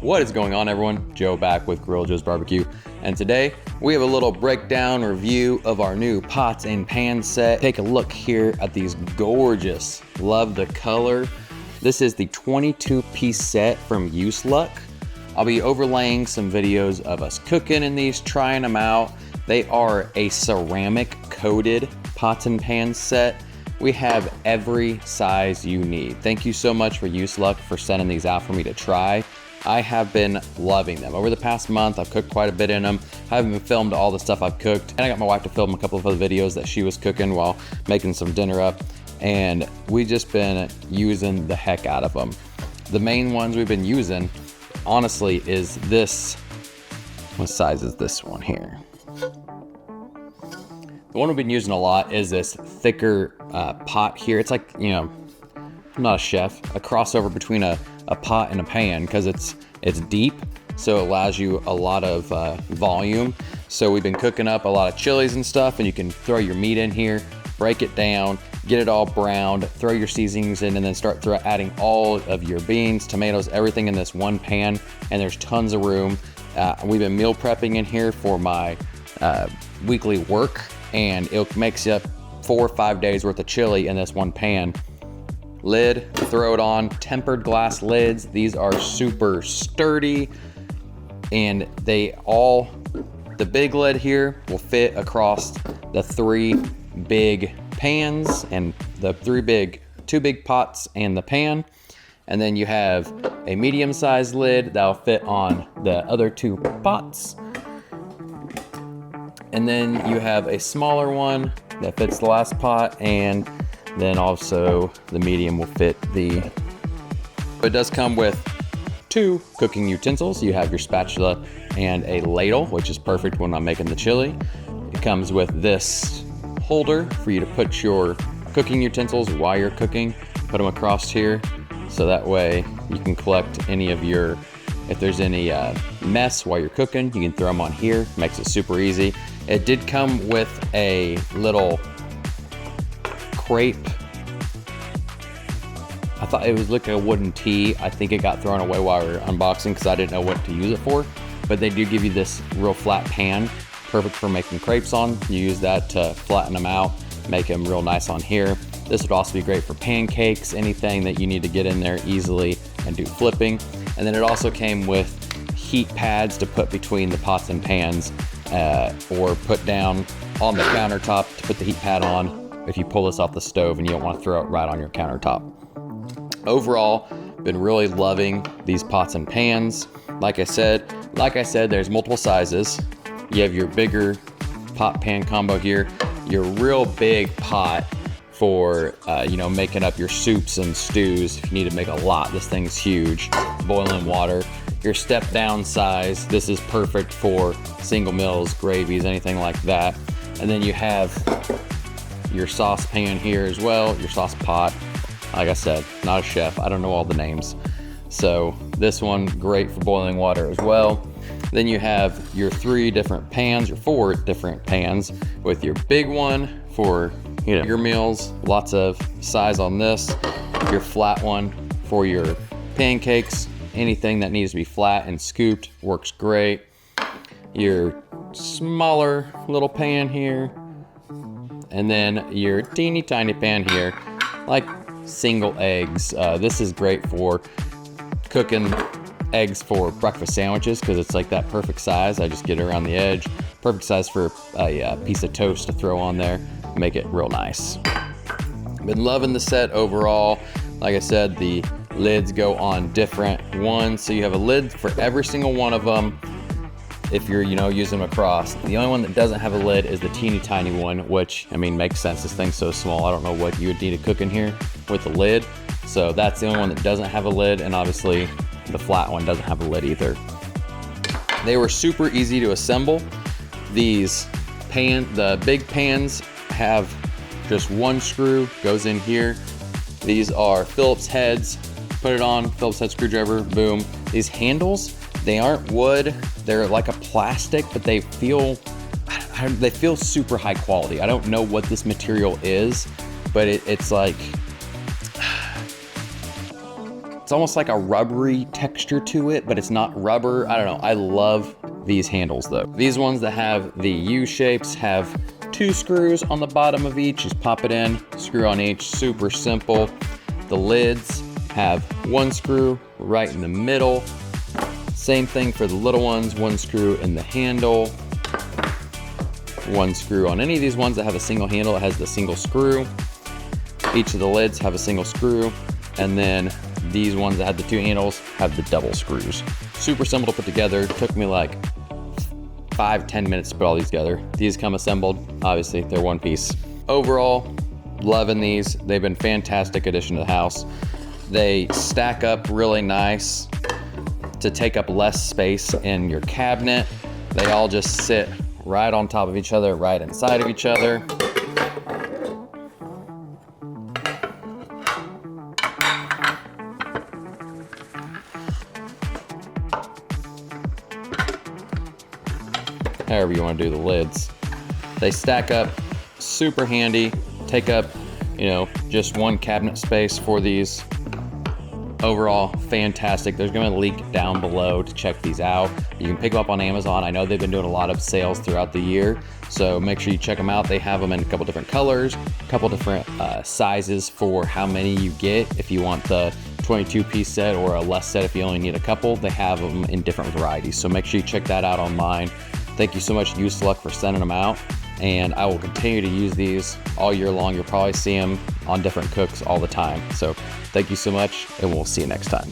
What is going on, everyone? Joe back with Grill Joe's Barbecue, and today we have a little breakdown review of our new pots and pan set. Take a look here at these gorgeous, love the color. This is the 22-piece set from USELUCK. I'll be overlaying some videos of us cooking in these, trying them out. They are a ceramic coated pots and pan set. We have every size you need. Thank you so much for USELUCK for sending these out for me to try. I have been loving them. Over the past month, I've cooked quite a bit in them. I haven't filmed all the stuff I've cooked, and I got my wife to film a couple of other videos that she was cooking while making some dinner up, and we've just been using the heck out of them. The main ones we've been using, honestly, is this. What size is this one here? The one we've been using a lot is this thicker pot here. It's like, you know, I'm not a chef, a crossover between a pot and a pan, because it's deep, so it allows you a lot of volume. So we've been cooking up a lot of chilies and stuff, and you can throw your meat in here, break it down, get it all browned, throw your seasonings in, and then start adding all of your beans, tomatoes, everything in this one pan, and there's tons of room. We've been meal prepping in here for my weekly work, and it makes up 4 or 5 days worth of chili in this one pan. Lid, throw it on, tempered glass lids. These are super sturdy, and the big lid here will fit across the 3 big pans and the 2 big pots and the pan. And then you have a medium-sized lid that'll fit on the other 2 pots. And then you have a smaller one that fits the last pot, and then also the medium will fit it does come with 2 cooking utensils. You have your spatula and a ladle, which is perfect when I'm making the chili. It comes with this holder for you to put your cooking utensils while you're cooking. Put them across here, so that way you can collect any of your, if there's any mess while you're cooking, you can throw them on here. Makes it super easy. It did come with a little crepe. I thought it was like a wooden tee. I think it got thrown away while we were unboxing because I didn't know what to use it for. But they do give you this real flat pan, perfect for making crepes on. You use that to flatten them out, make them real nice on here. This would also be great for pancakes, anything that you need to get in there easily and do flipping. And then it also came with heat pads to put between the pots and pans, or put down on the countertop to put the heat pad on if you pull this off the stove and you don't want to throw it right on your countertop. Overall, been really loving these pots and pans. Like I said, there's multiple sizes. You have your bigger pot pan combo here, your real big pot for making up your soups and stews. If you need to make a lot, this thing's huge. Boiling water. Your step down size, this is perfect for single meals, gravies, anything like that. And then you have your sauce pan here as well, your sauce pot. Like I said, not a chef, I don't know all the names. So this one, great for boiling water as well. Then you have your 3 different pans, your 4 different pans, with your big one for your meals, lots of size on this. Your flat one for your pancakes, anything that needs to be flat and scooped works great. Your smaller little pan here, and then your teeny tiny pan here, like single eggs. This is great for cooking eggs for breakfast sandwiches because it's like that perfect size. I just get it around the edge. Perfect size for a piece of toast to throw on there, make it real nice. Been loving the set overall. Like I said, the lids go on different ones, so you have a lid for every single one of them if you're using them across. The only one that doesn't have a lid is the teeny tiny one, which I mean makes sense. This thing's so small, I don't know what you would need to cook in here with a lid. So that's the only one that doesn't have a lid, and obviously the flat one doesn't have a lid either. They were super easy to assemble. The big pans have just one screw goes in here. These are Phillips heads. Put it on, Phillips head screwdriver, boom. These handles, they aren't wood. They're like a plastic, but they feel super high quality. I don't know what this material is, but it's like, it's almost like a rubbery texture to it, but it's not rubber. I don't know. I love these handles though. These ones that have the U shapes have 2 screws on the bottom of each. Just pop it in, screw on each, super simple. The lids have 1 screw right in the middle. Same thing for the little ones, 1 screw in the handle, 1 screw on any of these ones that have a single handle. It has the single screw. Each of the lids have a single screw, and then these ones that have the 2 handles have the double screws. Super simple to put together. Took me like 5-10 minutes to put all these together. These come assembled, obviously they're one piece. Overall, loving these. They've been fantastic addition to the house. They stack up really nice to take up less space in your cabinet. They all just sit right on top of each other, right inside of each other. However you want to do the lids. They stack up super handy, take up, you know, just one cabinet space for these. Overall, fantastic. There's going to be a link down below to check these out. You can pick them up on Amazon. I know they've been doing a lot of sales throughout the year, so make sure you check them out. They have them in a couple different colors, a couple different sizes for how many you get. If you want the 22-piece set or a less set if you only need a couple, they have them in different varieties. So make sure you check that out online. Thank you so much, USELUCK, for sending them out. And I will continue to use these all year long. You'll probably see them on different cooks all the time. So thank you so much, and we'll see you next time.